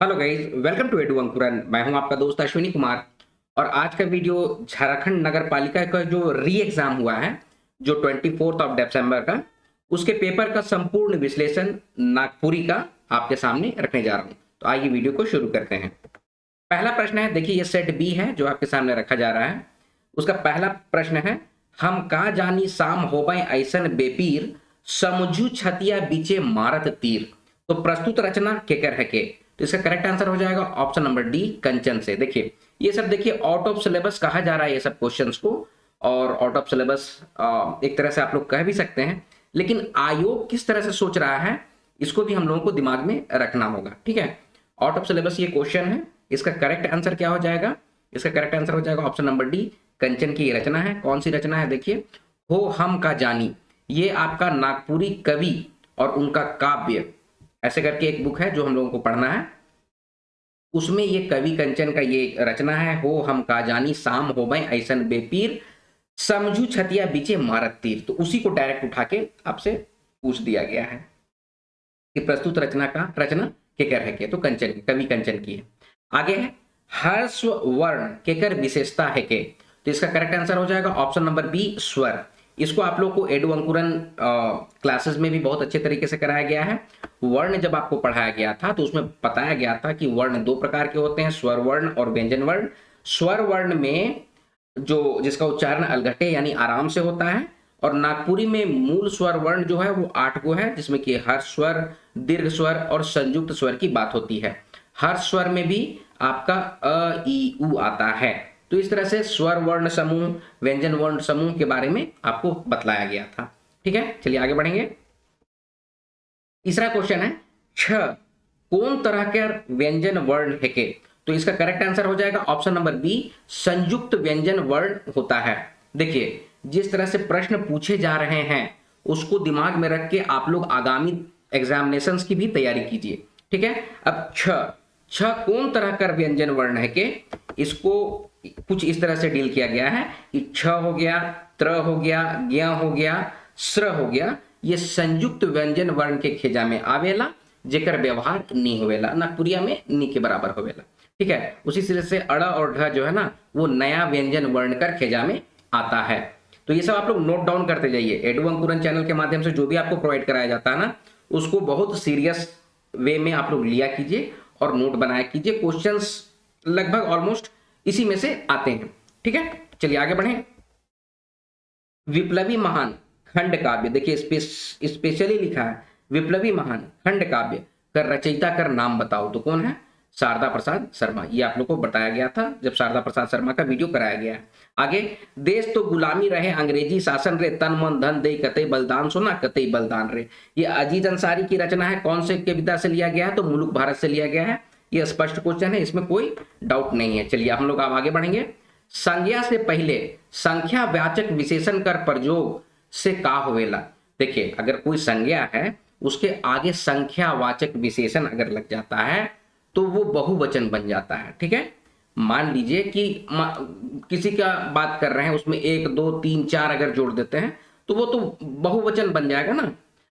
Hello guys, welcome to Edu Ankuran. मैं हूं आपका दोस्त अश्विनी कुमार। और आज का वीडियो झारखंड नगर पालिका का जो री एग्जाम हुआ है, जो 24 दिसंबर का, उसके पेपर का संपूर्ण विश्लेषण नागपुरी का आपके सामने रखने जा रहा हूं। तो आइए वीडियो को शुरू करते हैं। पहला प्रश्न है, देखिए ये सेट बी है जो आपके सामने रखा जा रहा है। उसका पहला प्रश्न है, हम का जानी शाम होबे ऐसन बेपीर समझू छतिया बीचे मारत तीर। तो प्रस्तुत रचना केकर है के। तो इसका करेक्ट आंसर हो जाएगा ऑप्शन नंबर डी, कंचन से। देखिए ये सब, देखिए आउट ऑफ सिलेबस कहा जा रहा है ये सब क्वेश्चंस को, और आउट ऑफ सिलेबस एक तरह से आप लोग कह भी सकते हैं, लेकिन आयोग किस तरह से सोच रहा है इसको भी हम लोगों को दिमाग में रखना होगा। ठीक है, आउट ऑफ सिलेबस ये क्वेश्चन है। इसका करेक्ट आंसर क्या हो जाएगा? इसका करेक्ट आंसर हो जाएगा ऑप्शन नंबर डी, कंचन की रचना है। कौन सी रचना है? देखिए, हो हम का जानी, ये आपका नागपुरी कवि और उनका काव्य ऐसे करके एक बुक है जो हम लोगों को पढ़ना है। उसमें ये कवि कंचन का ये रचना है, हो हम का जानी शाम होबे ऐसन बेपीर समझू छतिया बीचे मारत तीर। तो उसी को डायरेक्ट उठा के आपसे पूछ दिया गया है कि प्रस्तुत रचना का रचना केकर है के। तो कंचन की, कवि कंचन की है। आगे है, हर्ष वर्ण केकर विशेषता है के। तो इसका करेक्ट आंसर हो जाएगा ऑप्शन नंबर बी, स्वर। इसको आप लोग को एडू अंकुरन क्लासेस में भी बहुत अच्छे तरीके से कराया गया है। वर्ण जब आपको पढ़ाया गया था तो उसमें बताया गया था कि वर्ण दो प्रकार के होते हैं, स्वर वर्ण और व्यंजन वर्ण। स्वर वर्ण में जो जिसका उच्चारण अलघटे यानी आराम से होता है, और नागपुरी में मूल स्वर वर्ण जो है वो 8 गो है, जिसमें कि हर्ष स्वर, दीर्घ स्वर और संयुक्त स्वर की बात होती है। हर्ष स्वर में भी आपका अ ई उ आता है। तो इस तरह से स्वर वर्ण समूह, व्यंजन वर्ण समूह के बारे में आपको बतलाया गया था। ठीक है, चलिए आगे बढ़ेंगे। तीसरा क्वेश्चन है, छ कौन तरह के व्यंजन वर्ण है के। तो इसका करेक्ट आंसर हो जाएगा ऑप्शन नंबर बी, संयुक्त व्यंजन वर्ण होता है। देखिए जिस तरह से प्रश्न पूछे जा रहे हैं उसको दिमाग में रख के आप लोग आगामी एग्जामिनेशंस की भी तैयारी कीजिए। ठीक है, अब छ कौन तरह का व्यंजन वर्ण है के, इसको कुछ इस तरह से डील किया गया है कि छ हो गया, त्र हो गया, ज्ञ हो गया, स्र हो गया, ये संयुक्त व्यंजन वर्ण के खेजा में आवेला, जेकर व्यवहार नी होवेला, नागपुरिया में नी के बराबर होवेला। ठीक है, उसी तरह से अड़ और ढ जो है ना, वो नया व्यंजन वर्ण कर खेजा में आता है। तो ये सब आप लोग नोट डाउन करते जाइए। एडू अंकुरन चैनल के माध्यम से जो भी आपको प्रोवाइड कराया जाता है ना, उसको बहुत सीरियस वे में आप लोग लिया कीजिए और नोट बनाया कीजिए। क्वेश्चंस लगभग ऑलमोस्ट इसी में से आते हैं। ठीक है, चलिए आगे बढ़ें। विप्लवी महान खंड काव्य, देखिए स्पेशली लिखा है, विप्लवी महान खंड काव्य कर रचयिता कर नाम बताओ। तो कौन है? शारदा प्रसाद शर्मा। ये आप लोग को बताया गया था जब शारदा प्रसाद शर्मा का वीडियो कराया गया है। आगे, देश तो गुलामी रहे अंग्रेजी शासन रे, तन मन धन दे कतई बलिदान सोना कतई बलिदान रे। ये अजीत अंसारी की रचना है। कौन से कविता से लिया गया है? तो मुलुक भारत से लिया गया है। ये स्पष्ट क्वेश्चन है, इसमें कोई डाउट नहीं है। चलिए हम लोग अब आगे बढ़ेंगे। संज्ञा से पहले संख्या वाचक विशेषण कर प्रयोग से का होवेला। देखिए अगर कोई संज्ञा है उसके आगे संख्या वाचक विशेषण अगर लग जाता है तो वो बहुवचन बन जाता है। ठीक है, मान लीजिए कि किसी का बात कर रहे हैं, उसमें 1 2 3 4 अगर जोड़ देते हैं तो वो तो बहुवचन बन जाएगा ना।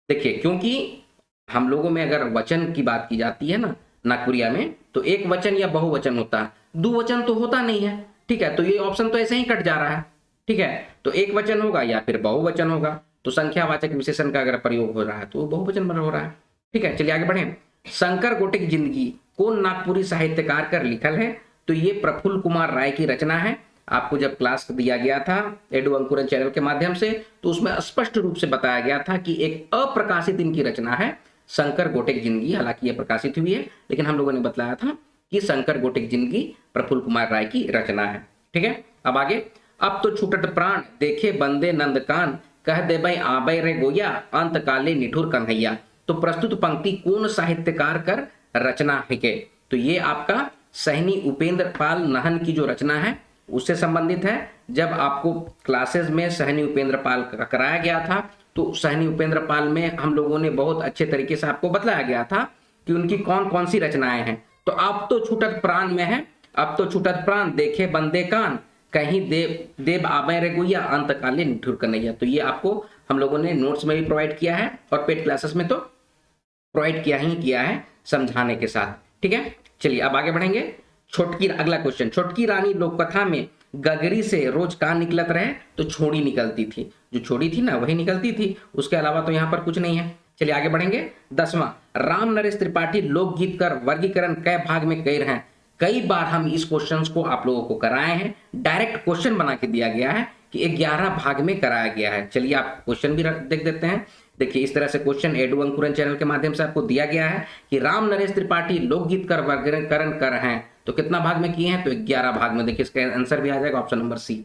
देखिए क्योंकि हम लोगों में अगर वचन की बात की जाती है ना नागपुरिया में, तो एक वचन या बहुवचन होता है, दुवचन तो होता नहीं है। ठीक है, तो ये ऑप्शन तो ऐसे ही कट जा रहा है। ठीक है, तो एक वचन होगा या फिर बहुवचन होगा। तो संख्यावाचक विशेषण का अगर प्रयोग हो रहा है तो बहुवचन बन हो रहा है। ठीक है, चलिए आगे बढ़ें। शंकर गोटे की जिंदगी कौन नागपुरी साहित्यकार कर लिखल है। तो ये प्रफुल्ल कुमार राय की रचना है। आपको जब क्लास दिया गया था एडू अंकुरन चैनल के माध्यम से, तो उसमें स्पष्ट रूप से बताया गया था कि एक अप्रकाशित इनकी रचना है शंकर गोटे की जिंदगी। हालांकि ये प्रकाशित हुई है, लेकिन हम लोगों ने बताया था कि शंकर गोटे की जिंदगी प्रफुल्ल कुमार राय की रचना है। ठीक है, अब आगे, अब तो छूटत प्राण देखे बंदे नंदकान, कह देबै आबै रे गोया अंत काले निठुर कन्हैया। तो प्रस्तुत पंक्ति कौन साहित्यकार कर रचना है के। तो ये आपका सहनी उपेंद्र पाल नहन की जो रचना है उससे संबंधित है। जब आपको क्लासेस में सहनी उपेंद्र पाल का कराया गया था तो सहनी उपेंद्र पाल में हम लोगों ने बहुत अच्छे तरीके से आपको बताया गया था कि उनकी कौन कौन सी रचनाएं हैं। तो अब तो छूटत प्राण में है, अब तो छूटत प्राण देखे बंदे कान, कहीं देव देव आबे रे गुइया अंत काले निठुर कन्हैया। तो ये आपको हम लोगों ने नोट्स में भी प्रोवाइड किया है और पेड क्लासेस में तो प्रोवाइड किया ही किया है समझाने के साथ। ठीक है, चलिए अब आगे बढ़ेंगे। छोटकी, अगला क्वेश्चन, छोटकी रानी लोककथा में गगरी से रोज का निकलत रहे, तो छोड़ी निकलती थी, जो छोड़ी थी ना वही निकलती थी, उसके अलावा तो यहाँ पर कुछ नहीं है। चलिए आगे बढ़ेंगे। 10वां, राम नरेश त्रिपाठी लोकगीत कर वर्गीकरण कै भाग में कर हैं। कई बार हम इस क्वेश्चन को आप लोगों को कराए हैं, डायरेक्ट क्वेश्चन बना के दिया गया है कि 11 भाग में कराया गया है। चलिए आप क्वेश्चन भी देख देते हैं। देखिए इस तरह से क्वेश्चन एडू अंकुरन चैनल के माध्यम से आपको दिया गया है कि राम नरेश त्रिपाठी लोकगीत कर वर्गीकरण कर हैं, तो कितना भाग में किए हैं, तो 11 भाग में। देखिए इसका आंसर भी आ जाएगा ऑप्शन नंबर सी।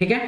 ठीक है,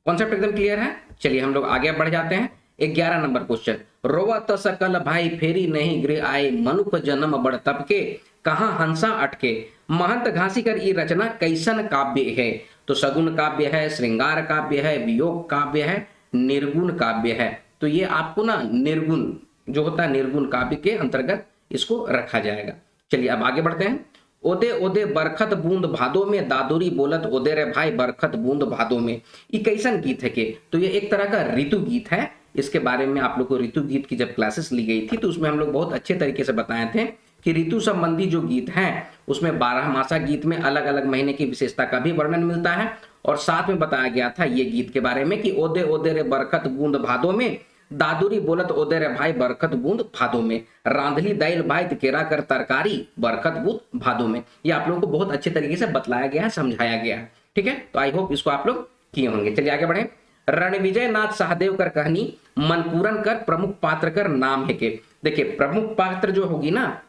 कॉन्सेप्ट एकदम क्लियर है। चलिए हम लोग आगे बढ़ जाते हैं। 11 नंबर क्वेश्चन, रोवत सकल भाई फेरी नहीं गृह आए, मनुख जन्म बड़ तब के, कहाँ हंसा अटके, महंत घासीकर ई रचना कैसन काव्य है। तो सगुन काव्य है, श्रृंगार काव्य है, वियोग काव्य है, निर्गुण काव्य है। तो ये आपको ना निर्गुण जो होता है, निर्गुण काव्य के अंतर्गत इसको रखा जाएगा। चलिए अब आगे बढ़ते हैं। ओदे ओदे बरखत बूंद भादो में, दादोरी बोलत ओदे रे भाई बरखत बूंद भादो में। ये कैसन गीत है के, तो ये एक तरह का ऋतु गीत है। इसके बारे में आप लोग को ऋतु गीत की जब क्लासेस ली गई थी तो उसमें हम लोग बहुत अच्छे तरीके से बताए थे कि ऋतु संबंधी जो गीत हैं उसमें 12 मासा गीत में अलग अलग महीने की विशेषता का भी वर्णन मिलता है, और साथ में बताया गया था ये गीत के बारे में कि ओदे ओदे रे बरखत बूंद भादो में, दादुरी बोलत ओदे रे भाई बरखत बूंद भादो में, रांधली दाइल भाई केरा कर तरकारी बरखत बूंद भादो में। ये आप लोगों को बहुत अच्छे तरीके से बतलाया गया है, समझाया गया है। ठीक है, तो आई होप इसको आप लोग किए होंगे। चलिए आगे बढ़े। रणविजय नाथ सहदेव कर कहानी, मनपूरन कर प्रमुख पात्र कर नाम है के। देखिए प्रमुख पात्र जो होगी ना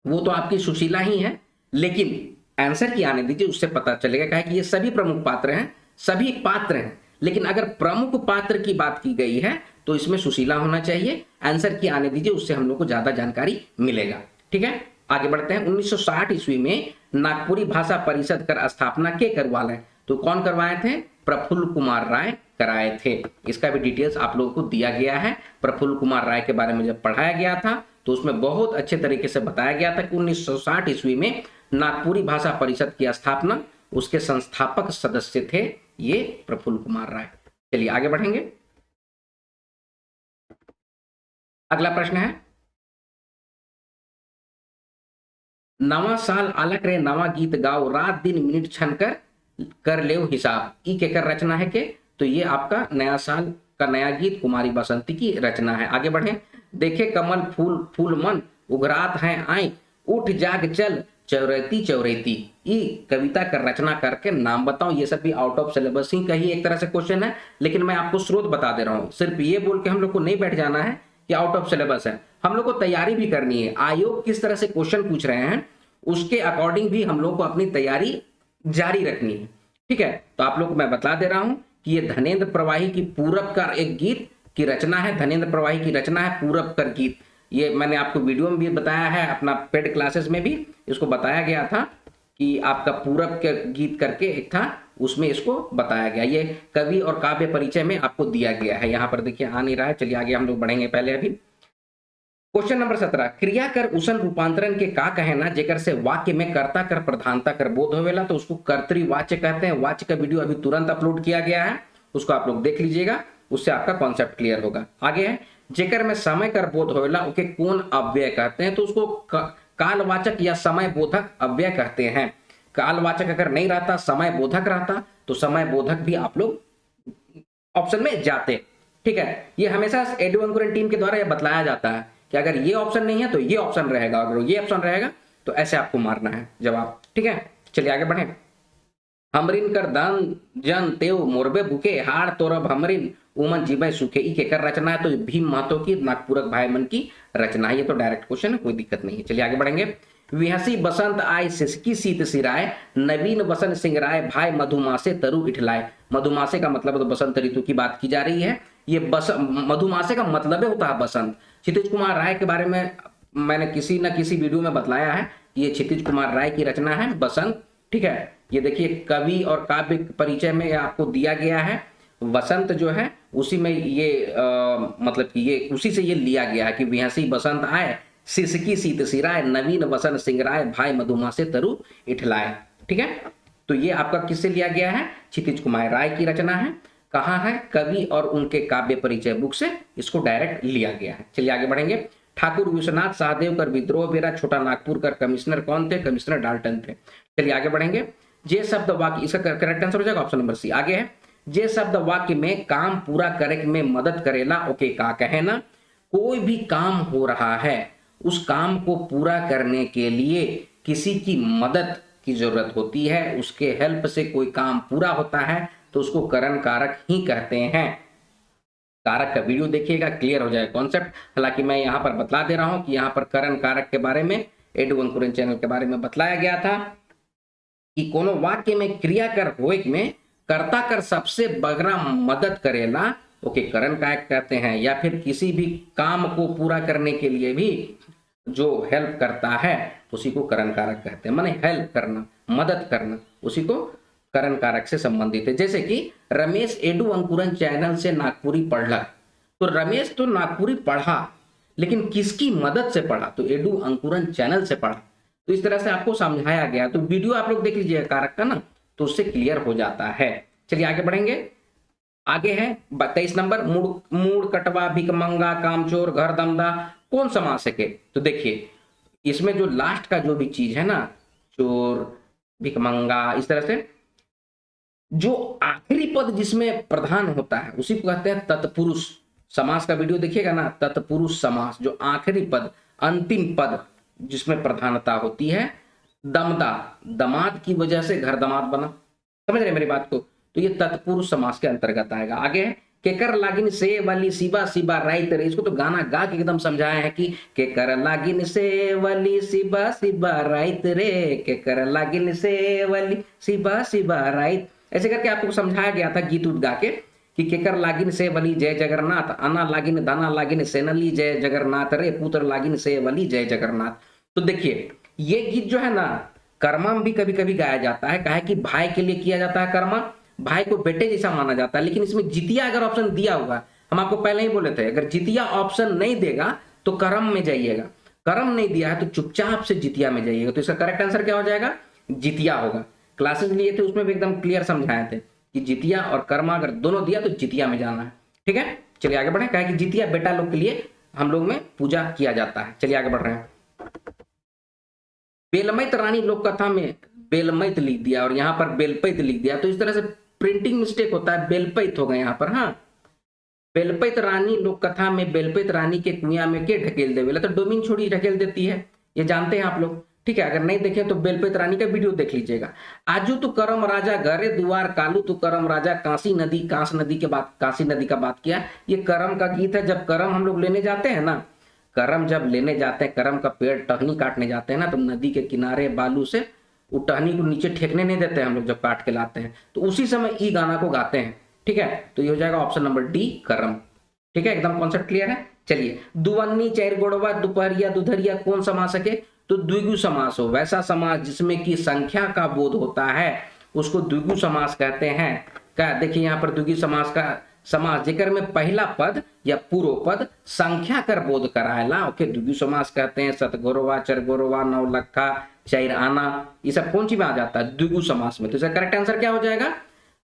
वो तो आपकी सुशीला ही है, लेकिन आंसर की आने दीजिए, उससे पता चलेगा क्या है कि ये सभी प्रमुख पात्र हैं, सभी पात्र हैं, लेकिन अगर प्रमुख पात्र की बात की गई है तो इसमें सुशीला होना चाहिए। आंसर की आने दीजिए, उससे हम लोग को ज्यादा जानकारी मिलेगा। ठीक है, आगे बढ़ते हैं। 1960 ईस्वी में नागपुरी भाषा परिषद कर स्थापना के करवाए, तो कौन करवाए थे, प्रफुल्ल कुमार राय कराए थे। इसका भी डिटेल्स आप लोगों को दिया गया है। प्रफुल्ल कुमार राय के बारे में जब पढ़ाया गया था तो उसमें बहुत अच्छे तरीके से बताया गया था कि 1960 ईस्वी में नागपुरी भाषा परिषद की स्थापना, उसके संस्थापक सदस्य थे ये प्रफुल्ल कुमार राय। चलिए आगे बढ़ेंगे। अगला प्रश्न है, नवा साल आलक रे नवा गीत गाओ, रात दिन मिनट छन कर ले हिसाब, ई के कर रचना है के, तो ये आपका नया साल का नया गीत कुमारी बसंती की रचना है। आगे बढ़े। देखे कमल फूल फूल मन, उघरात है आई, उठ जाग चल चौरैती चौरैती, ई कविता का रचना करके नाम बताओ। ये सब भी आउट ऑफ सिलेबस ही का ही एक तरह से क्वेश्चन है, लेकिन मैं आपको स्रोत बता दे रहा हूँ। सिर्फ ये बोल के हम लोग को नहीं बैठ जाना है कि आउट ऑफ सिलेबस है, हम लोग को तैयारी भी करनी है। आयोग किस तरह से क्वेश्चन पूछ रहे हैं उसके अकॉर्डिंग भी हम लोग को अपनी तैयारी जारी रखनी है। ठीक है, तो आप लोग को मैं बता दे रहा हूं कि ये धनेन्द्र प्रवाही की पूरब का एक गीत की रचना है। धनेन्द्र प्रवाही की रचना है पूरब कर गीत। ये मैंने आपको वीडियो में भी बताया है, अपना पेड क्लासेस में भी इसको बताया गया था कि आपका पूरब के गीत करके एक था, उसमें इसको बताया गया। ये कवि और काव्य परिचय में आपको दिया गया है। यहाँ पर देखिए आ नहीं रहा है, चलिए आगे हम लोग बढ़ेंगे। पहले अभी क्वेश्चन नंबर 17, क्रिया कर उसन रूपांतरण के का कहना जेकर से वाक्य में कर्ता कर प्रधानता कर बोध होवेला, तो उसको कर्तृवाच्य कहते हैं। वाच्य का वीडियो अभी तुरंत अपलोड किया गया है, उसको आप लोग देख लीजिएगा, उससे आपका कॉन्सेप्ट क्लियर होगा। आगे है, जेकर में समय कर बोध होवेला उके कौन अव्यय कहते हैं, तो उसको कालवाचक या समय बोधक अव्यय कहते हैं। कालवाचक अगर नहीं रहता, समय बोधक रहता, तो समय बोधक भी आप लोग ऑप्शन में जाते। ठीक है, ये हमेशा एडू अंकुरन टीम के द्वारा यह बतलाया जाता है कि अगर ये ऑप्शन नहीं है तो ये ऑप्शन रहेगा, अगर ये ऑप्शन रहेगा तो ऐसे आपको मारना है जवाब। ठीक है, चलिए आगे बढ़े। हमरिन कर दान जन तेव मोरबे बुके, हाड़ तोरब हमरिन उमन जीवे सुखे, ई के कर रचना है, तो भीम महतो की नागपुरक भाई मन की रचना है। ये तो डायरेक्ट क्वेश्चन है, कोई दिक्कत नहीं है। चलिए आगे बढ़ेंगे। विहसी बसंत आय सिसकी सीत सिराय, नवीन वसन सिंगराय भाई मधुमासे तरु इठलाय। मधुमासे का मतलब तो बसंत ऋतु की बात की जा रही है। ये मधुमासे का मतलब होता है बसंत। क्षितिज कुमार राय के बारे में मैंने किसी न किसी वीडियो में बतलाया है, ये क्षितिज कुमार राय की रचना है बसंत। ठीक है, ये देखिए कवि और काव्य परिचय में आपको दिया गया है। वसंत जो है उसी में ये मतलब कि ये उसी से ये लिया गया है कि विहसी बसंत आए सिसकी सीत सिराय, नवीन वसन सिंगराय भाई मधुमासे तरु इठलाय। ठीक है, तो ये आपका किससे लिया गया है, क्षितिज कुमार राय की रचना है। कहाँ है, कवि और उनके काव्य परिचय बुक से इसको डायरेक्ट लिया गया है। चलिए आगे बढ़ेंगे। ठाकुर विश्वनाथ सहदेव कर विद्रोह बेरा, छोटा नागपुर कर कमिश्नर कौन थे? कमिश्नर डाल्टन थे। चलिए आगे बढ़ेंगे। जे शब्द वाक्य, इसका करेक्ट आंसर हो जाएगा ऑप्शन नंबर सी। आगे है, जे शब्द वाक्य में काम पूरा करे में मदद करेला। ओके, का कहे ना, कोई भी काम हो रहा है, उस काम को पूरा करने के लिए किसी की मदद की जरूरत होती है, उसके हेल्प से कोई काम पूरा होता है, तो उसको करण कारक ही कहते हैं। कारक का वीडियो देखिएगा, क्लियर हो जाएगा कॉन्सेप्ट। हालांकि मैं यहाँ पर बतला दे रहा हूं कि यहाँ पर करण कारक के बारे में एडु अंकुरन चैनल के बारे में बतलाया गया था कि कोनो वाक्य में क्रिया कर होए में कर्ता कर सबसे बगरा मदद करेला, ओके, करण कारक कहते हैं। या फिर किसी भी काम को पूरा करने के लिए भी जो हेल्प करता है उसी को करण कारक कहते हैं। माने हेल्प करना, मदद करना, उसी को करण कारक से संबंधित है। जैसे कि रमेश एडु अंकुरन चैनल से नागपुरी पढ़ला, तो रमेश तो नागपुरी पढ़ा, लेकिन किसकी मदद से पढ़ा? तो एडु अंकुरन चैनल से पढ़ा। तो इस तरह से आपको समझाया गया। तो वीडियो आप लोग देख लीजिएगा कारक का ना, तो उससे क्लियर हो जाता है। चलिए आगे बढ़ेंगे। आगे है 23 नंबर, मूड कटवा भिकमंगा कामचोर घर दमदा कौन समासक है? तो देखिए इसमें जो लास्ट का जो भी चीज है ना, चोर भिकमंगा, इस तरह से जो आखिरी पद जिसमें प्रधान होता है उसी को कहते हैं तत्पुरुष समास। का वीडियो देखिएगा ना, तत्पुरुष समास, जो आखिरी पद, अंतिम पद जिसमें प्रधानता होती है। दमदा, दमाद की वजह से घर दमाद बना, समझ रहे मेरी बात को? तो ये तत्पुरुष समास के अंतर्गत आएगा। आगे है, केकर लागिन से वाली सिबा सिबा राइत रे, इसको तो गाना गा के एकदम समझाया है कि केकर लागिन से वाली सिबा सिबा राइत रे, केकर लागिन से वाली सिबा सिबा राइत, ऐसे करके आपको समझाया गया था गीत उत गा के कि केकर लागिन से वली जय जगन्नाथ, अना लागिन दाना लागिन सेनली जय जगन्नाथ रे, पुत्र लागिन से वली जय जगन्नाथ। तो देखिए ये गीत जो है ना, कर्मा में भी कभी कभी गाया जाता है। कहा कि भाई के लिए किया जाता है कर्मा, भाई को बेटे जैसा माना जाता है। लेकिन इसमें जितिया अगर ऑप्शन दिया हुआ, हम आपको पहले ही बोले थे, अगर जितिया ऑप्शन नहीं देगा तो कर्म में जाइएगा, कर्म नहीं दिया है तो चुपचाप से जितिया में जाइएगा। तो इसका करेक्ट आंसर क्या हो जाएगा? जितिया होगा। क्लासेस लिए थे उसमें भी एकदम क्लियर समझाए थे कि जितिया और कर्मा अगर दोनों दिया तो जितिया में जाना है। ठीक है, चलिए आगे बढ़े। कहा कि जितिया बेटा लोग के लिए हम लोग में पूजा किया जाता है। चलिए आगे बढ़ रहे हैं। बेलमैत रानी लोक कथा में बेलमैत लिख दिया और यहाँ पर बेलपैत लिख दिया, तो इस तरह से प्रिंटिंग मिस्टेक होता है, बेलपैत होगा यहाँ पर। हाँ, बेलपैत रानी लोक कथा में बेलपैत रानी के कुइया में के ढकेल देवेला, तो डोमिन छोड़ी ढकेल देती है, ये जानते हैं आप लोग। ठीक है, अगर नहीं देखे तो बेलपैत रानी का वीडियो देख लीजिएगा। आजू तू करम राजा घरे दुआर कालू तू करम राजा, कांसी नदी, कांस नदी के बात, कांसी नदी का बात किया। ये करम का गीत है। जब करम हम लोग लेने जाते हैं ना, करम जब लेने जाते हैं, करम का पेड़ टहनी काटने जाते हैं ना, तो नदी के किनारे बालू से वो टहनी को नीचे ठेकने नहीं देते हैं हम लोग जब काट के लाते हैं, तो उसी समय ई गाना को गाते हैं। ठीक है, तो ये हो जाएगा ऑप्शन नंबर डी, करम। ठीक है, एकदम कॉन्सेप्ट क्लियर है। चलिए, दुवन्नी चैर गोड़वा दुपहरिया दुधरिया कौन समासक है? तो द्विगु समास हो, वैसा समास जिसमें कि संख्या का बोध होता है उसको द्विगु समास कहते हैं। क्या देखिए यहाँ पर द्विगु समास का समास जेकर में पहला पद या पूर्व पद संख्या कर बोध कराएला, ओके, द्विगु समास कहते हैं। सतगोरवा, चरगोरवा, नवलखा, चैर आना, ये सब कौन सी में आ जाता है? द्विगु समास में। तो इसका करेक्ट आंसर क्या हो जाएगा?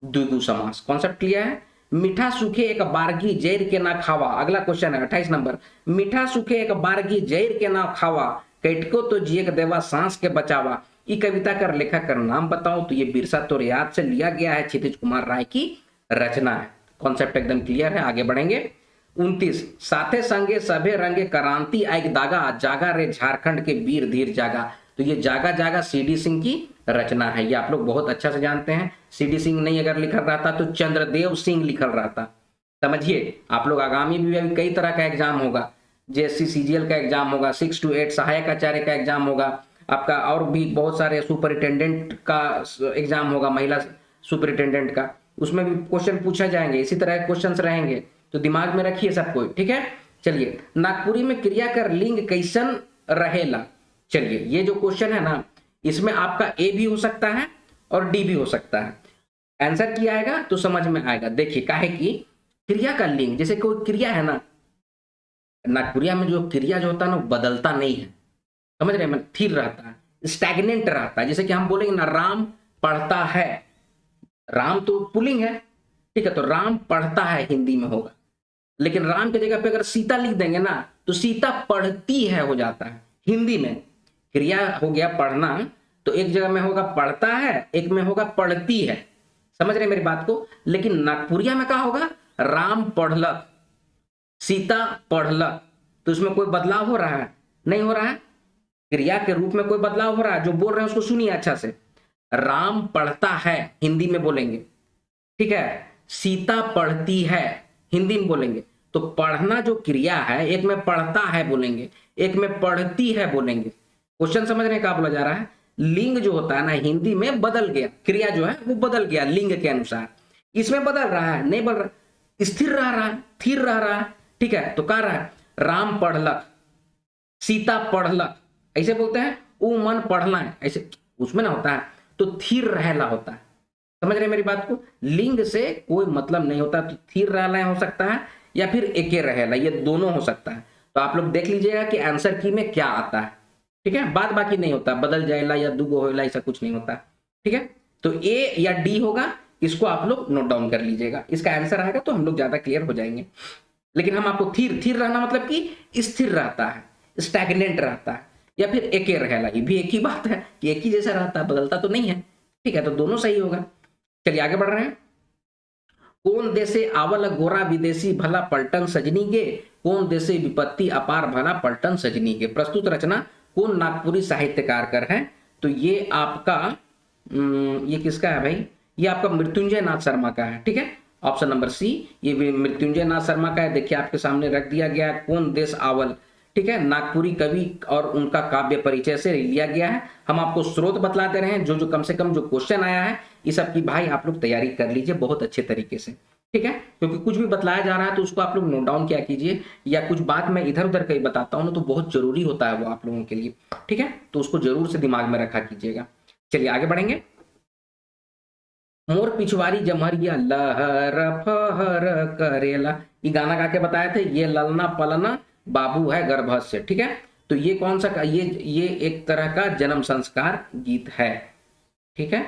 द्विगु समास। कॉन्सेप्ट क्लियर है। मीठा सूखे एक बारगी जैर के ना खावा, अगला क्वेश्चन है 28 नंबर। मीठा सूखे एक बारगी जैर के ना खावा, कैटको तो जिए के देवा सांस के बचावा, ये कविता का लेखक का नाम बताओ। तो ये बिरसा तोरयाद से लिया गया है, क्षितिज कुमार राय की रचना है। कॉन्सेप्ट एकदम क्लियर है। आगे बढ़ेंगे। 29, साथे संगे सभे रंगे क्रांति आइक दागा, जागा रे झारखंड के वीर धीर जागा। तो ये जागा जागा सीडी सिंह की रचना है, ये आप लोग बहुत अच्छा से जानते हैं। सीडी सिंह नहीं अगर लिखल रहता तो चंद्रदेव सिंह लिखल रहता। समझिए आप लोग, आगामी भी कई तरह का एग्जाम होगा, जेएससी सीजीएल का एग्जाम होगा, 6 to 8 सहायक आचार्य का एग्जाम होगा आपका, और भी बहुत सारे सुपरिटेंडेंट का एग्जाम होगा, महिला सुपरिटेंडेंट का, उसमें भी क्वेश्चन पूछा जाएंगे, इसी तरह क्वेश्चंस रहेंगे, तो दिमाग में रखिए सब कोई। ठीक है, चलिए, नागपुरी में क्रिया कर लिंग कैसन रहेला। चलिए, ये जो क्वेश्चन है ना, इसमें आपका ए भी हो सकता है और डी भी हो सकता है। आंसर किया आएगा तो समझ में आएगा। देखिए, काहे कि क्रिया का लिंग, जैसे कोई क्रिया है ना, नागपुरिया में जो क्रिया जो होता है ना बदलता नहीं है, समझ रहे हैं, स्थिर रहता है, स्टैग्नेंट रहता है। जैसे कि हम बोलेंगे ना, राम पढ़ता है, राम तो पुल्लिंग है, ठीक है, तो राम पढ़ता है हिंदी में होगा, लेकिन राम की जगह पे अगर सीता लिख देंगे ना तो सीता पढ़ती है हो जाता है। हिंदी में क्रिया हो गया पढ़ना, तो एक जगह में होगा पढ़ता है, एक में होगा पढ़ती है। समझ रहे मेरी बात को? लेकिन नागपुरिया में क्या होगा, राम पढ़लक, सीता पढ़लक। तो इसमें कोई बदलाव हो रहा है? नहीं हो रहा है। क्रिया के रूप में कोई बदलाव हो रहा है? जो बोल रहे हैं उसको सुनिए अच्छा से। राम पढ़ता है हिंदी में बोलेंगे, ठीक है। सीता पढ़ती है हिंदी में बोलेंगे। तो पढ़ना जो क्रिया है, एक में पढ़ता है बोलेंगे, एक में पढ़ती है बोलेंगे। क्वेश्चन समझ रहे हैं क्या बोला जा रहा है? लिंग जो होता है ना हिंदी में बदल गया, क्रिया जो है वो बदल गया लिंग के अनुसार। इसमें बदल रहा है? नहीं बदल रहा, स्थिर रह रहा है, स्थिर रह रहा है, ठीक है। तो कह रहा है राम पढ़लक, सीता पढ़लक, ऐसे बोलते हैं। ऊ मन पढ़ना है, ऐसे उसमें ना होता है, तो थीर रहला होता है। समझ रहे मेरी बात को? लिंग से कोई मतलब नहीं होता, तो थीर रहला हो सकता है या फिर एके रहेला, ये दोनों हो सकता है। तो आप लोग देख लीजिएगा कि आंसर की में क्या आता है, ठीक है। बाद बाकी नहीं होता, बदल जाएला या दुगो होएला ऐसा कुछ नहीं होता, ठीक है। तो ए या डी होगा, इसको आप लोग नोट डाउन कर लीजिएगा। इसका आंसर आएगा तो हम लोग ज्यादा क्लियर हो जाएंगे। लेकिन हम आपको थीर, थीर रहना मतलब कि स्थिर रहता है, स्टैग्नेंट रहता है, या फिर एके रहेला, ये भी एक ही बात है कि एक ही जैसा रहता है, बदलता तो नहीं है, ठीक है। तो दोनों सही होगा। चलिए आगे बढ़ रहे हैं। कौन देशे आवल गोरा विदेशी भला पलटन सजनी गे, कौन देशे विपत्ति अपार भला पलटन सजनी गे। प्रस्तुत रचना कौन नागपुरी साहित्यकार कर है? तो ये आपका ये किसका है भाई? ये आपका मृत्युंजय नाथ शर्मा का है, ठीक है। ऑप्शन नंबर सी, ये मृत्युंजय नाथ शर्मा का है। देखिए आपके सामने रख दिया गया, कौन देश आवल, ठीक है। नागपुरी कवि और उनका काव्य परिचय से लिया गया है। हम आपको स्रोत बतलाते रहे हैं, जो कम से कम जो क्वेश्चन आया है, इस सब की भाई आप लोग तैयारी कर लीजिए बहुत अच्छे तरीके से, ठीक है। क्योंकि कुछ भी बतलाया जा रहा है तो उसको आप लोग नोट डाउन किया कीजिए, या कुछ बात मैं इधर उधर कहीं बताता हूँ ना तो बहुत जरूरी होता है वो आप लोगों के लिए, ठीक है। तो उसको जरूर से दिमाग में रखा कीजिएगा। चलिए आगे बढ़ेंगे। मोर पिछवारी जमहरिया लहर फहर करेला, ये गाना गा के बताए थे। ये ललना पलना बाबू है गर्भस्य, ठीक है। तो ये कौन सा, ये एक तरह का जन्म संस्कार गीत है, ठीक है।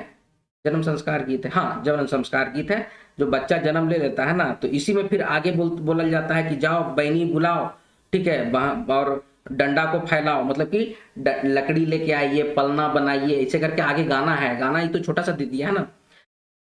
जन्म संस्कार गीत है, हाँ जन्म संस्कार गीत है। जो बच्चा जन्म ले लेता है ना तो इसी में फिर आगे बोला जाता है कि जाओ बैनी बुलाओ, ठीक है, और डंडा को फैलाओ, मतलब कि लकड़ी लेके आइए, पलना बनाइए, ऐसे करके आगे गाना है। गाना ये तो छोटा सा दे दिया है ना,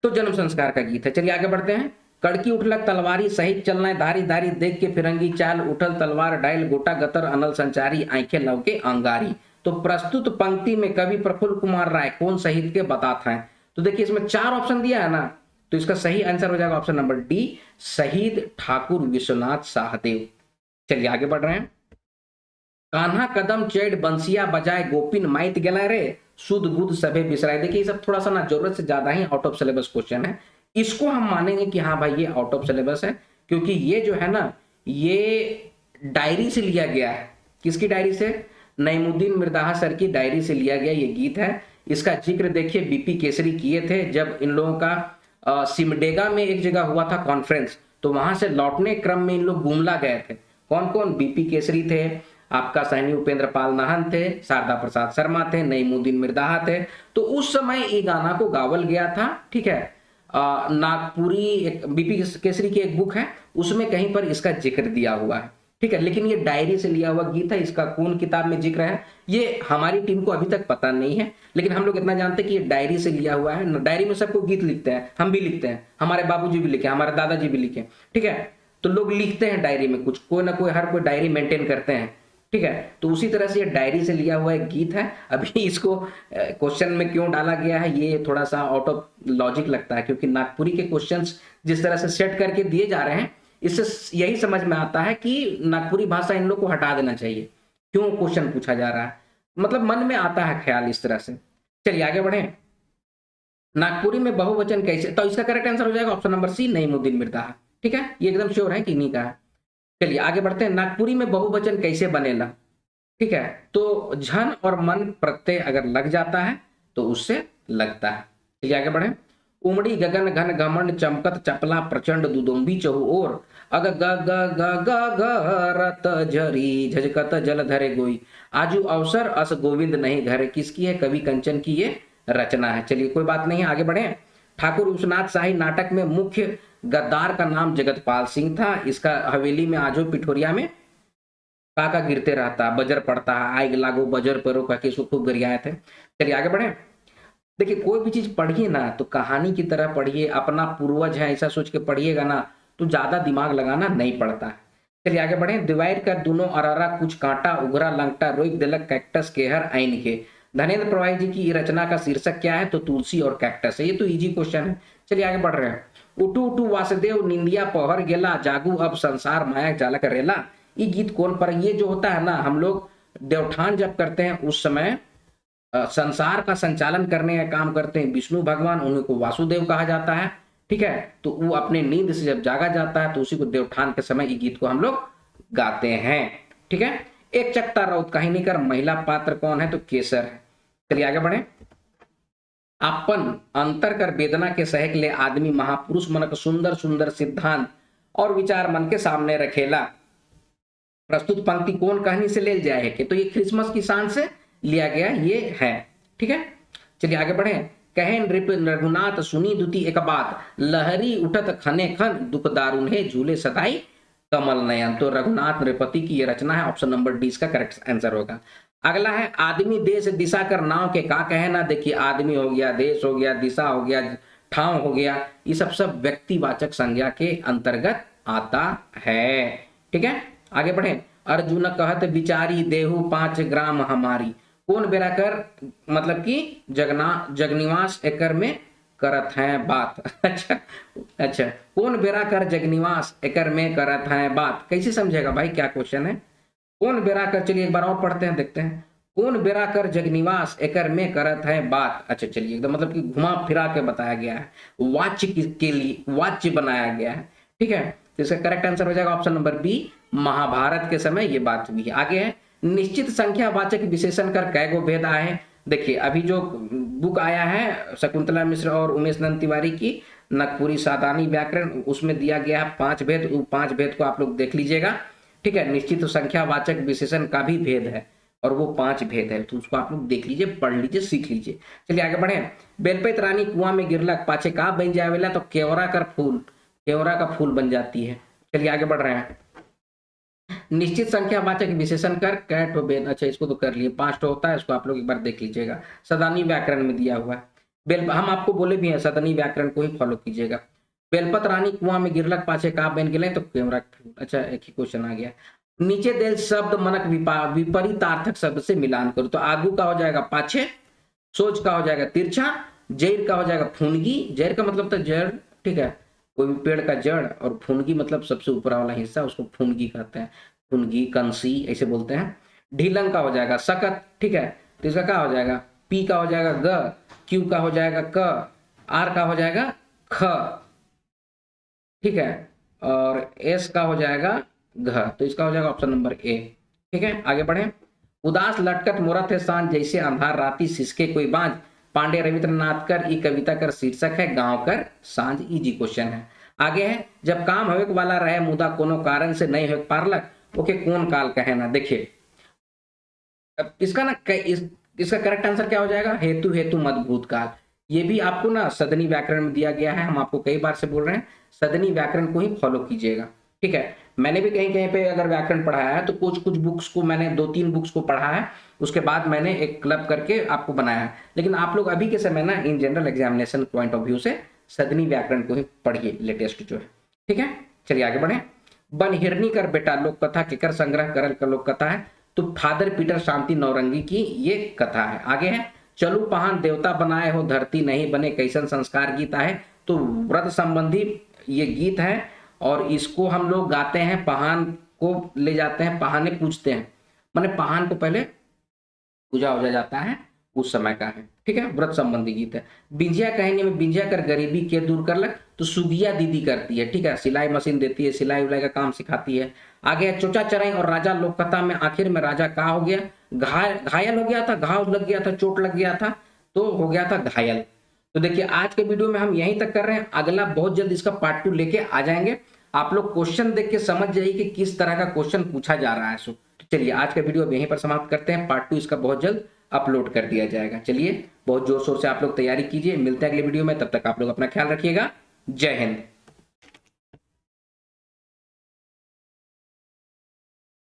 तो जन्म संस्कार का गीत है। चलिए आगे बढ़ते हैं। कड़की उठलक तलवारी सहित चलना धारी धारी, देख के फिरंगी चाल उठल तलवार डायल गोटा गतर अनल संचारी, आंखें लव के अंगारी। तो प्रस्तुत पंक्ति में कवि प्रफुल्ल कुमार राय कौन साहित्य के बताते हैं? तो देखिए इसमें 4 ऑप्शन दिया है ना, तो इसका सही आंसर हो जाएगा ऑप्शन नंबर डी, शहीद ठाकुर विश्वनाथ शाहदेव। चलिए आगे बढ़ रहे हैं। कान्हा कदम चेड़ बंसिया बजाए गोपिन माइत गेला रे, सुध बुध सभे बिसराए। देखिए ये सब थोड़ा सा ना जरूरत से ज्यादा ही आउट ऑफ सिलेबस क्वेश्चन है। इसको हम मानेंगे कि हाँ भाई ये आउट ऑफ सिलेबस है, क्योंकि ये जो है ना ये डायरी से लिया गया है। किसकी डायरी से? नईमुद्दीन मिर्दाहा सर की डायरी से लिया गया ये गीत है। इसका जिक्र देखिए बीपी केसरी किए थे जब इन लोगों का सिमडेगा में एक जगह हुआ था कॉन्फ्रेंस, तो वहां से लौटने क्रम में इन लोग गुमला गए थे। कौन कौन? बीपी केसरी थे, आपका सहनी उपेंद्र पाल नाहन थे, शारदा प्रसाद शर्मा थे, नईमुद्दीन मिर्दाहा थे। तो उस समय ये गाना को गावल गया था, ठीक है। नागपुरी एक बीपी केसरी की एक बुक है, उसमें कहीं पर इसका जिक्र दिया हुआ है, ठीक है। लेकिन ये डायरी से लिया हुआ गीत है, इसका कौन किताब में जिक्र है ये हमारी टीम को अभी तक पता नहीं है, लेकिन हम लोग इतना जानते हैं कि ये डायरी से लिया हुआ है। डायरी में सबको गीत लिखते हैं, हम भी लिखते हैं, हमारे बाबूजी भी लिखे, हमारे दादाजी भी लिखे, ठीक है। तो लोग लिखते हैं डायरी में कुछ, कोई ना कोई हर कोई डायरी मेंटेन करते हैं, ठीक है। तो उसी तरह से ये डायरी से लिया हुआ एक गीत है। अभी इसको क्वेश्चन में क्यों डाला गया है ये थोड़ा सा आउट ऑफ लॉजिक लगता है, क्योंकि नागपुरी के क्वेश्चंस जिस तरह से सेट करके दिए जा रहे हैं, इससे यही समझ में आता है कि नागपुरी भाषा इन लोग को हटा देना चाहिए। क्यों क्वेश्चन पूछा जा रहा है, मतलब मन में आता है ख्याल इस तरह से। चलिए आगे बढ़े। नागपुरी में बहुवचन कैसे, तो इसका करेक्ट आंसर हो जाएगा ऑप्शन नंबर सी, नईमुद्दीन मिर्दाहा, ठीक है। ये एकदम श्योर है कि नहीं का है। चलिए आगे बढ़ते हैं। नागपुरी में बहुवचन कैसे बनेला, ठीक है। तो झन और मन प्रत्यय अगर लग जाता है तो उससे लगता है। चलिए आगे बढ़े। उमड़ी गगन घन घमंड चमकत चपला प्रचंड दुदुम्बी चहु ओर, अग ग ग ग ग ग रत झरी झजकत जल धरे गोई, आजू अवसर अस गोविंद नहीं घरे। किसकी है? कवि कंचन की ये रचना है। चलिए कोई बात नहीं है, आगे बढ़े। ठाकुर विश्वनाथ शाही नाटक में मुख्य गद्दार का नाम जगतपाल सिंह था। इसका हवेली में आजो पिठोरिया में काका गिरते रहता, बजर पड़ता है, आग लागो बजर परो कह के इसको खूब गरियाए थे। चलिए आगे बढ़े। देखिए कोई भी चीज पढ़िए ना तो कहानी की तरह पढ़िए, अपना पूर्वज है ऐसा सोच के पढ़िएगा ना तो ज्यादा दिमाग लगाना नहीं पड़ता है। चलिए आगे बढ़े। डिवाइड कर दोनों अरारा कुछ कांटा उगरा लंगटा रोक दिलक कैक्टस केहर आइन के। धनेन्द्र प्रवाही जी की रचना का शीर्षक क्या है? तो तुलसी और कैक्टस है। ये तो इजी क्वेश्चन है। चलिए आगे बढ़ रहे हैं। उठू उठू वासुदेव निंदिया पहर गेला, जागू अब संसार माया जालक रेला। ये गीत कौन पर? ये जो होता है ना, हम लोग देवठान जब करते हैं उस समय संसार का संचालन करने का काम करते हैं विष्णु भगवान, उन्हीं को वासुदेव कहा जाता है। ठीक है, तो वो अपने नींद से जब जागा जाता है तो उसी को देवठान के समय ये गीत को हम लोग गाते हैं। ठीक है। एक चकता रौत कहीं नहीं कर, महिला पात्र कौन है? तो केसर है। चलिए आगे बढ़े। अपन अंतर कर वेदना के सहक ले आदमी महापुरुष मनक सुंदर सुंदर सिद्धांत और विचार मन के सामने रखेला। प्रस्तुत पंक्ति कौन कहानी से ले जाए है? तो ये क्रिसमस की शान से लिया गया ये है। ठीक है। चलिए आगे बढ़े। कहे नृप रघुनाथ सुनी दुति एक बात, लहरी उठत खने खन दुख दारुण है झूले सताई कमल नयन। तो रघुनाथ नृपति की ये रचना है। ऑप्शन नंबर डी इसका करेक्ट आंसर होगा। अगला है आदमी देश दिशा कर नाव के का कहना। देखिए आदमी हो गया, देश हो गया, दिशा हो गया, ठाव हो गया, ये सब व्यक्तिवाचक संज्ञा के अंतर्गत आता है। ठीक है। आगे बढ़े। अर्जुन कहत विचारी देहु 5 ग्राम हमारी। कौन बेराकर मतलब कि जगनिवास एकर में करत हैं बात। अच्छा कौन बेराकर जगनिवास एकर में करत हैं बात, कैसे समझेगा भाई? क्या क्वेश्चन है? कौन बेराकर, चलिए एक बार और पढ़ते हैं, देखते हैं। कौन बेराकर जगनिवास एकर में करत है बात। अच्छा चलिए एकदम मतलब कि घुमा फिरा के बताया गया है, वाच्य के लिए वाच्य बनाया गया है। ठीक है, तो इसका करेक्ट आंसर हो जाएगा ऑप्शन नंबर बी, महाभारत के समय ये बात हुई है। आगे है निश्चित संख्या वाचक विशेषण कर कै गो भेद आए हैं। देखिए अभी जो बुक आया है शकुंतला मिश्र और उमेश नंद तिवारी की नागपुरी सादानी व्याकरण, उसमें दिया गया है 5 भेद। 5 भेद को आप लोग देख लीजिएगा। ठीक है, निश्चित संख्या वाचक विशेषण का भी भेद है और वो 5 भेद है, तो उसको आप लोग देख लीजिए, पढ़ लीजिए, सीख लीजिए। चलिए आगे बढ़े। बेलपैत रानी कुआं में गिरलक पाछे का बन जावेला। तो केवरा का फूल, केवरा का फूल बन जाती है। चलिए आगे बढ़ रहे हैं। निश्चित संख्या वाचक विशेषण कर कैट हो भेद। अच्छा इसको तो कर लिए, 5 तो होता है, इसको आप लोग एक बार देख लीजिएगा, सदानी व्याकरण में दिया हुआ है। हम आपको बोले भी हैं सदनी व्याकरण को ही फॉलो कीजिएगा। बेलपत रानी कुआं में गिरलक पाछे का बन गिले। तो कैमरा। अच्छा एक ही क्वेश्चन आ गया। नीचे देल शब्द मनक विपरीतार्थक शब्द से मिलान करो। तो आगू का हो जाएगा पाछे, सोच का हो जाएगा तिरछा, जैर का हो जाएगा फुनगी। जैर का मतलब था जड़। ठीक है, कोई भी पेड़ का जड़, और फुनगी मतलब सबसे ऊपर वाला हिस्सा, उसको फुनगी कहते हैं। फुनगी, कंसी ऐसे बोलते हैं। ढीलंग का हो जाएगा सकत। ठीक है, तो इसका क्या हो जाएगा? पी का हो जाएगा ग, क्यू का हो जाएगा क, आर का हो जाएगा ख। ठीक है, और एस का हो जाएगा घ। तो इसका हो जाएगा ऑप्शन नंबर ए। ठीक है, आगे बढ़े। उदास लटकत मोरत है सांझ जैसे अंधार राती सिसके कोई बांझ। पांडे रविंद्रनाथ कर ई कविता कर शीर्षक है गांव कर सांझ। इजी क्वेश्चन है। आगे है जब काम होवे वाला रहे मुदा कोनो कारण से नहीं हो पारलक ओके कौन काल कहे ना। देखिए अब इसका ना इसका करेक्ट आंसर क्या हो जाएगा? हेतु हेतु मत भूतकाल। ये भी आपको ना सदनी व्याकरण में दिया गया है। हम आपको कई बार से बोल रहे हैं सदनी व्याकरण को ही फॉलो कीजिएगा। ठीक है, मैंने भी कहीं कहीं पे अगर व्याकरण पढ़ाया है तो कुछ बुक्स को मैंने 2-3 बुक्स को पढ़ा है, उसके बाद मैंने एक क्लब करके आपको बनाया है। लेकिन आप लोग अभी के समय ना in general examination point of view से सदनी व्याकरण को ही पढ़िए, लेटेस्ट जो है। ठीक है, चलिए आगे बढ़े। बन हिरनी कर बेटा लोक कथा केकर संग्रह करल का लोक कथा है। तो फादर पीटर शांति नौरंगी की ये कथा है। आगे है चलू पहान देवता बनाए हो धरती नहीं बने कैसन संस्कार गीत है। तो व्रत संबंधी ये गीत है और इसको हम लोग गाते हैं, पहान को ले जाते हैं, पहाने पूजते हैं, माने पहान को पहले पूजा हो जाता है, उस समय का है। ठीक है, व्रत संबंधी गीत है। बिंजिया कहेंगे में बिंजिया कर गरीबी के दूर कर लग। तो सुगिया दीदी करती है। ठीक है, सिलाई मशीन देती है, सिलाई उलाई का काम सिखाती है। आगे है चोचा चराई और राजा लोक कथा में आखिर में राजा का हो गया? घायल हो गया था, घाव लग गया था, चोट लग गया था, तो हो गया था घायल। तो देखिए आज के वीडियो में हम यहीं तक कर रहे हैं। अगला बहुत जल्द इसका पार्ट 2 लेके आ जाएंगे। आप लोग क्वेश्चन देख के समझ जाइए कि किस तरह का क्वेश्चन पूछा जा रहा है। सो चलिए आज का वीडियो यहीं पर समाप्त करते हैं। पार्ट 2 इसका बहुत जल्द अपलोड कर दिया जाएगा। चलिए बहुत जोर शोर से आप लोग तैयारी कीजिए। मिलते हैं अगले वीडियो में, तब तक आप लोग अपना ख्याल रखिएगा। जय हिंद।